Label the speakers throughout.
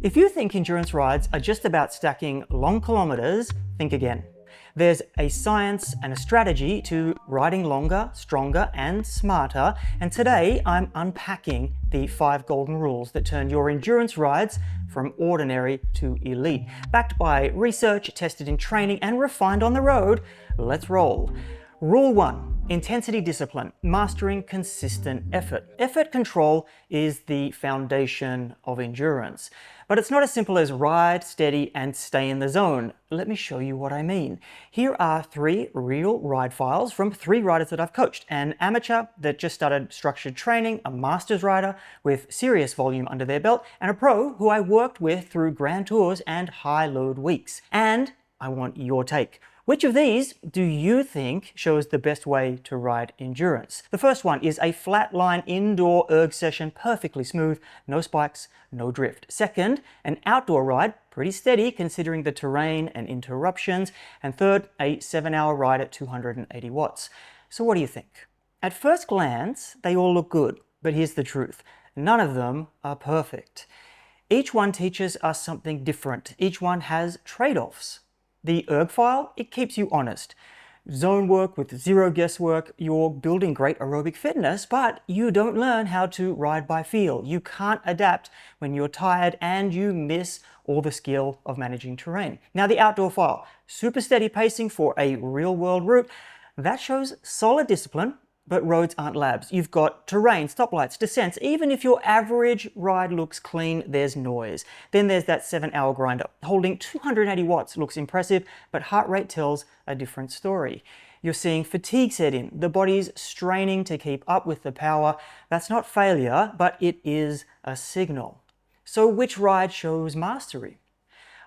Speaker 1: If you think endurance rides are just about stacking long kilometers, think again. There's a science and a strategy to riding longer, stronger, and smarter, and today I'm unpacking the 5 golden rules that turn your endurance rides from ordinary to elite. Backed by research, tested in training, and refined on the road, let's roll. Rule 1. Intensity discipline, mastering consistent effort. Effort control is the foundation of endurance. But it's not as simple as ride steady and stay in the zone. Let me show you what I mean. Here are 3 real ride files from 3 riders that I've coached. An amateur that just started structured training, a master's rider with serious volume under their belt, and a pro who I worked with through grand tours and high load weeks. And I want your take. Which of these do you think shows the best way to ride endurance? The first one is a flat line indoor erg session, perfectly smooth, no spikes, no drift. Second, an outdoor ride, pretty steady considering the terrain and interruptions. And third, a 7-hour ride at 280 watts. So what do you think? At first glance, they all look good, but here's the truth. None of them are perfect. Each one teaches us something different. Each one has trade-offs. The erg file, it keeps you honest. Zone work with zero guesswork, you're building great aerobic fitness, but you don't learn how to ride by feel. You can't adapt when you're tired and you miss all the skill of managing terrain. Now the outdoor file, super steady pacing for a real world route, that shows solid discipline, but roads aren't labs. You've got terrain, stoplights, descents. Even if your average ride looks clean, there's noise. Then there's that 7-hour grinder. Holding 280 watts looks impressive, but heart rate tells a different story. You're seeing fatigue set in. The body's straining to keep up with the power. That's not failure, but it is a signal. So which ride shows mastery?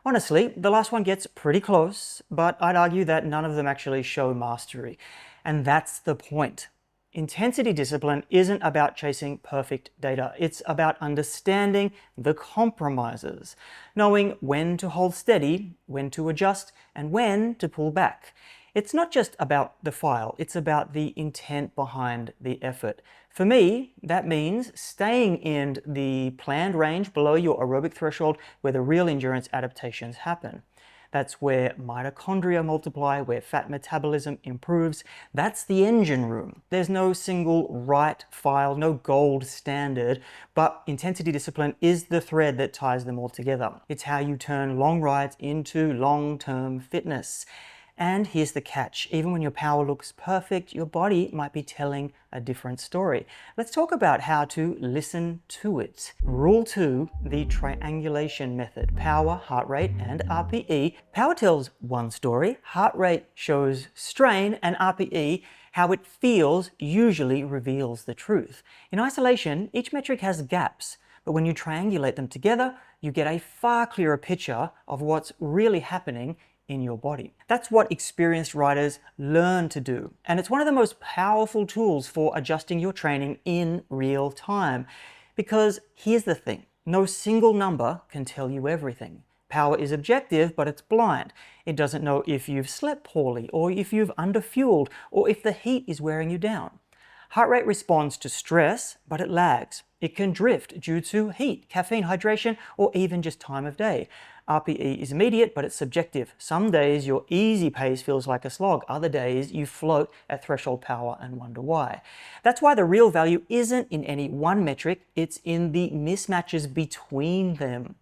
Speaker 1: Honestly, the last one gets pretty close, but I'd argue that none of them actually show mastery. And that's the point. Intensity discipline isn't about chasing perfect data. It's about understanding the compromises, knowing when to hold steady, when to adjust, and when to pull back. It's not just about the file, it's about the intent behind the effort. For me, that means staying in the planned range below your aerobic threshold where the real endurance adaptations happen. That's where mitochondria multiply, where fat metabolism improves. That's the engine room. There's no single right file, no gold standard, but intensity discipline is the thread that ties them all together. It's how you turn long rides into long-term fitness. And here's the catch. Even when your power looks perfect, your body might be telling a different story. Let's talk about how to listen to it. Rule 2, the triangulation method. Power, heart rate, and RPE. Power tells one story, heart rate shows strain, and RPE, how it feels, usually reveals the truth. In isolation, each metric has gaps, but when you triangulate them together, you get a far clearer picture of what's really happening in your body. That's what experienced riders learn to do. And it's one of the most powerful tools for adjusting your training in real time. Because here's the thing, no single number can tell you everything. Power is objective, but it's blind. It doesn't know if you've slept poorly, or if you've underfueled, or if the heat is wearing you down. Heart rate responds to stress, but it lags. It can drift due to heat, caffeine, hydration, or even just time of day. RPE is immediate, but it's subjective. Some days your easy pace feels like a slog. Other days you float at threshold power and wonder why. That's why the real value isn't in any one metric, it's in the mismatches between them.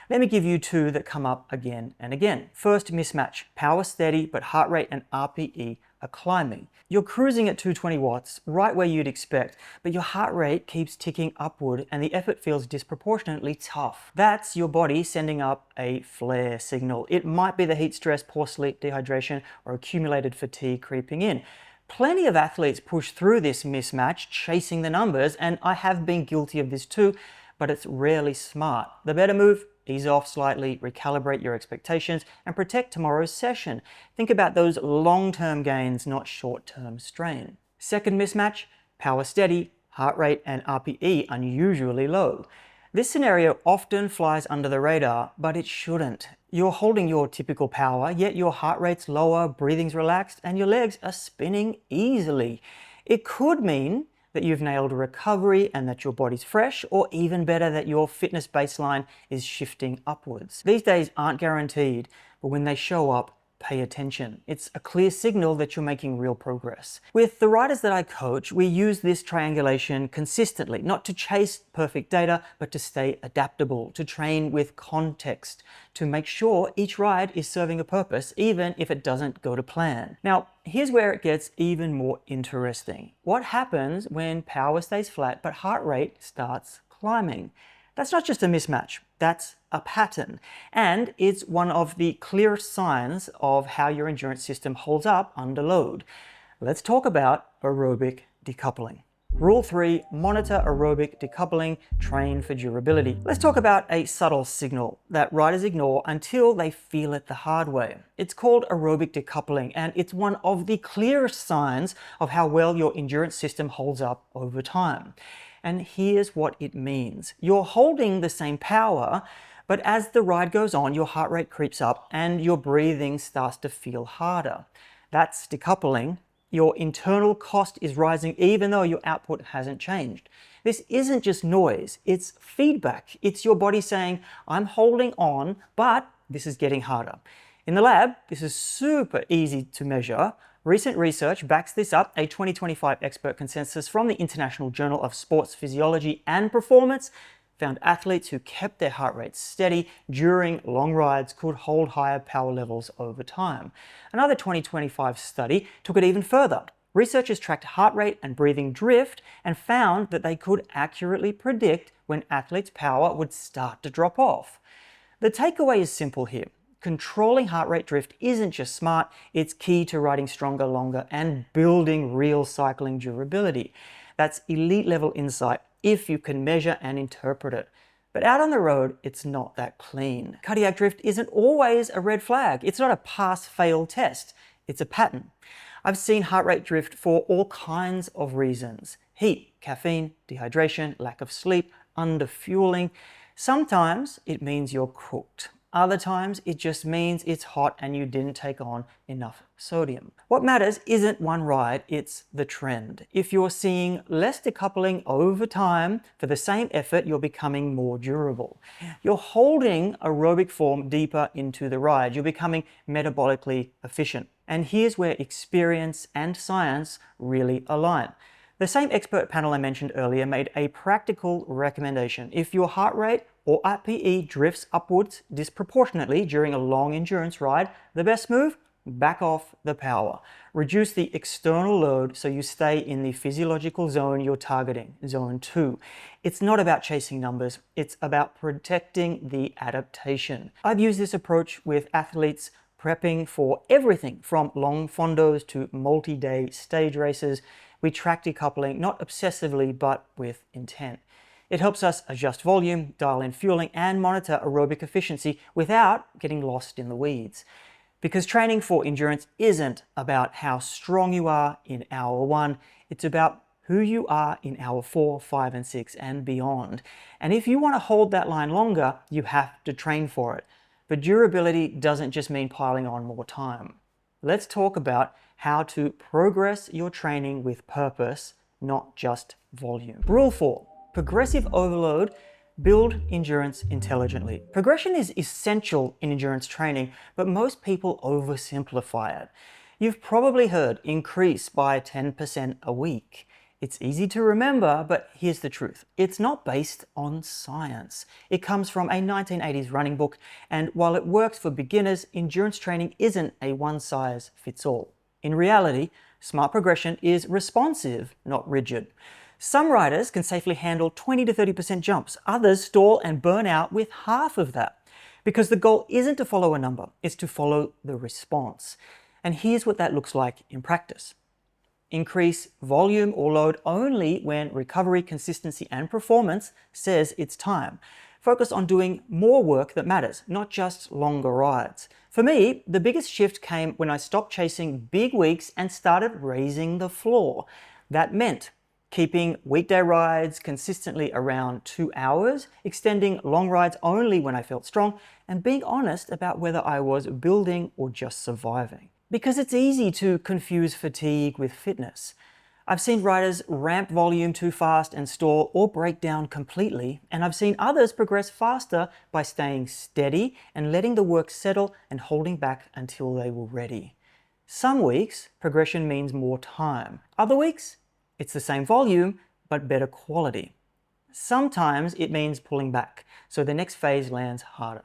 Speaker 1: Let me give you 2 that come up again and again. First mismatch, power steady, but heart rate and RPE are climbing. You're cruising at 220 watts, right where you'd expect, but your heart rate keeps ticking upward and the effort feels disproportionately tough. That's your body sending up a flare signal. It might be the heat stress, poor sleep, dehydration, or accumulated fatigue creeping in. Plenty of athletes push through this mismatch, chasing the numbers, and I have been guilty of this too, but it's rarely smart. The better move, ease off slightly, recalibrate your expectations, and protect tomorrow's session. Think about those long-term gains, not short-term strain. Second mismatch, power steady, heart rate and RPE unusually low. This scenario often flies under the radar, but it shouldn't. You're holding your typical power, yet your heart rate's lower, breathing's relaxed, and your legs are spinning easily. It could mean that you've nailed recovery and that your body's fresh, or even better, that your fitness baseline is shifting upwards. These days aren't guaranteed, but when they show up, pay attention. It's a clear signal that you're making real progress. With the riders that I coach, we use this triangulation consistently, not to chase perfect data, but to stay adaptable, to train with context, to make sure each ride is serving a purpose, even if it doesn't go to plan. Now, here's where it gets even more interesting. What happens when power stays flat, but heart rate starts climbing? That's not just a mismatch, that's a pattern. And it's one of the clearest signs of how your endurance system holds up under load. Let's talk about aerobic decoupling. Rule 3, monitor aerobic decoupling, train for durability. Let's talk about a subtle signal that riders ignore until they feel it the hard way. It's called aerobic decoupling, and it's one of the clearest signs of how well your endurance system holds up over time. And here's what it means. You're holding the same power, but as the ride goes on, your heart rate creeps up and your breathing starts to feel harder. That's decoupling. Your internal cost is rising even though your output hasn't changed. This isn't just noise, it's feedback. It's your body saying, I'm holding on, but this is getting harder. In the lab, this is super easy to measure. Recent research backs this up. A 2025 expert consensus from the International Journal of Sports Physiology and Performance found athletes who kept their heart rates steady during long rides could hold higher power levels over time. Another 2025 study took it even further. Researchers tracked heart rate and breathing drift and found that they could accurately predict when athletes' power would start to drop off. The takeaway is simple here. Controlling heart rate drift isn't just smart, it's key to riding stronger, longer, and building real cycling durability. That's elite level insight if you can measure and interpret it. But out on the road, it's not that clean. Cardiac drift isn't always a red flag. It's not a pass-fail test. It's a pattern. I've seen heart rate drift for all kinds of reasons. Heat, caffeine, dehydration, lack of sleep, underfueling. Sometimes it means you're cooked. Other times it just means it's hot and you didn't take on enough sodium. What matters isn't one ride, it's the trend. If you're seeing less decoupling over time for the same effort, you're becoming more durable. You're holding aerobic form deeper into the ride. You're becoming metabolically efficient. And here's where experience and science really align. The same expert panel I mentioned earlier made a practical recommendation. If your heart rate or RPE drifts upwards disproportionately during a long endurance ride, the best move? Back off the power. Reduce the external load so you stay in the physiological zone you're targeting, zone 2. It's not about chasing numbers, it's about protecting the adaptation. I've used this approach with athletes prepping for everything from long fondos to multi-day stage races. We track decoupling not obsessively but with intent. It helps us adjust volume, dial in fueling, and monitor aerobic efficiency without getting lost in the weeds. Because training for endurance isn't about how strong you are in hour 1, it's about who you are in hour 4, 5, and 6 and beyond. And if you want to hold that line longer, you have to train for it. But durability doesn't just mean piling on more time. Let's talk about how to progress your training with purpose, not just volume. Rule 4, progressive overload, build endurance intelligently. Progression is essential in endurance training, but most people oversimplify it. You've probably heard increase by 10% a week. It's easy to remember, but here's the truth. It's not based on science. It comes from a 1980s running book, and while it works for beginners, endurance training isn't a one-size-fits-all. In reality, smart progression is responsive, not rigid. Some riders can safely handle 20 to 30% jumps. Others stall and burn out with half of that. Because the goal isn't to follow a number, it's to follow the response. And here's what that looks like in practice. Increase volume or load only when recovery, consistency, and performance says it's time. Focus on doing more work that matters, not just longer rides. For me, the biggest shift came when I stopped chasing big weeks and started raising the floor. That meant keeping weekday rides consistently around 2 hours, extending long rides only when I felt strong, and being honest about whether I was building or just surviving. Because it's easy to confuse fatigue with fitness. I've seen riders ramp volume too fast and stall or break down completely, and I've seen others progress faster by staying steady and letting the work settle and holding back until they were ready. Some weeks, progression means more time. Other weeks, it's the same volume, but better quality. Sometimes it means pulling back, so the next phase lands harder.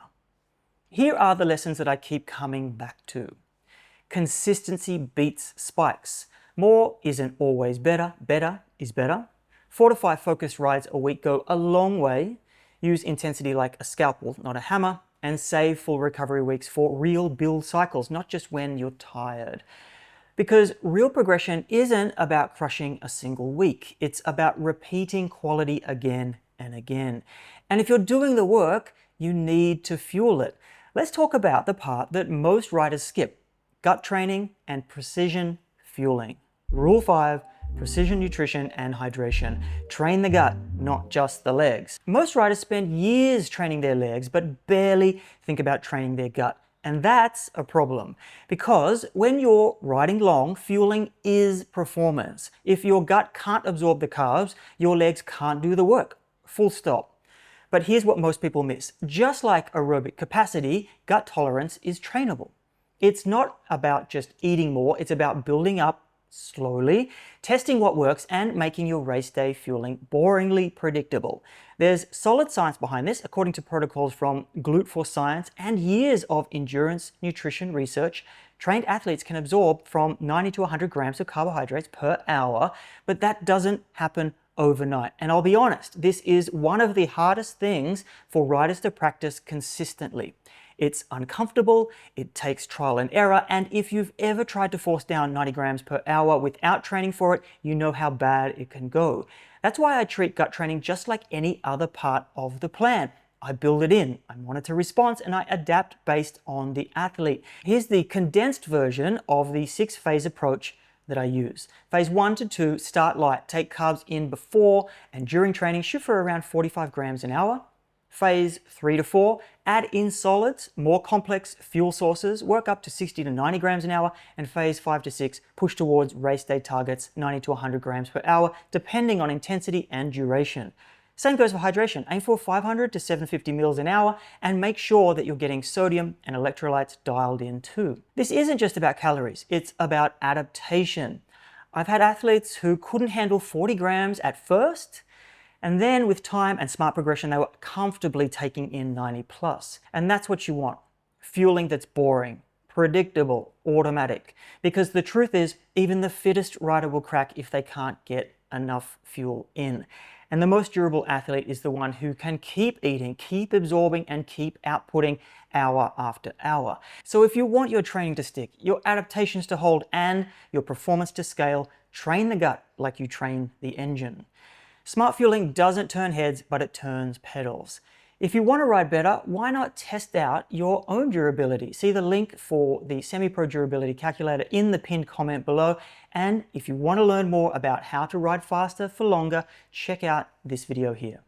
Speaker 1: Here are the lessons that I keep coming back to. Consistency beats spikes. More isn't always better. Better is better. 4 to 5 focused rides a week go a long way. Use intensity like a scalpel, not a hammer, and save full recovery weeks for real build cycles, not just when you're tired. Because real progression isn't about crushing a single week. It's about repeating quality again and again. And if you're doing the work, you need to fuel it. Let's talk about the part that most riders skip: gut training and precision fueling. Rule 5, precision nutrition and hydration. Train the gut, not just the legs. Most riders spend years training their legs, but barely think about training their gut. And that's a problem, because when you're riding long, fueling is performance. If your gut can't absorb the carbs, your legs can't do the work. Full stop. But here's what most people miss. Just like aerobic capacity, gut tolerance is trainable. It's not about just eating more, it's about building up slowly, testing what works, and making your race day fueling boringly predictable. There's solid science behind this, according to protocols from Glute for Science and years of endurance nutrition research. Trained athletes can absorb from 90 to 100 grams of carbohydrates per hour, but that doesn't happen overnight. And I'll be honest, this is one of the hardest things for riders to practice consistently. It's uncomfortable, it takes trial and error, and if you've ever tried to force down 90 grams per hour without training for it, you know how bad it can go. That's why I treat gut training just like any other part of the plan. I build it in, I monitor response, and I adapt based on the athlete. Here's the condensed version of the 6-phase approach that I use. Phase 1 to 2, start light. Take carbs in before and during training, shoot for around 45 grams an hour. Phase 3 to 4, add in solids, more complex fuel sources, work up to 60 to 90 grams an hour, and phase 5 to 6, push towards race day targets, 90 to 100 grams per hour, depending on intensity and duration. Same goes for hydration. Aim for 500 to 750 mils an hour, and make sure that you're getting sodium and electrolytes dialed in too. This isn't just about calories, it's about adaptation. I've had athletes who couldn't handle 40 grams at first, and then with time and smart progression, they were comfortably taking in 90 plus. And that's what you want. Fueling that's boring, predictable, automatic. Because the truth is, even the fittest rider will crack if they can't get enough fuel in. And the most durable athlete is the one who can keep eating, keep absorbing, and keep outputting hour after hour. So if you want your training to stick, your adaptations to hold, and your performance to scale, train the gut like you train the engine. Smart fueling doesn't turn heads, but it turns pedals. If you want to ride better, why not test out your own durability? See the link for the Semi-Pro Durability Calculator in the pinned comment below. And if you want to learn more about how to ride faster for longer, check out this video here.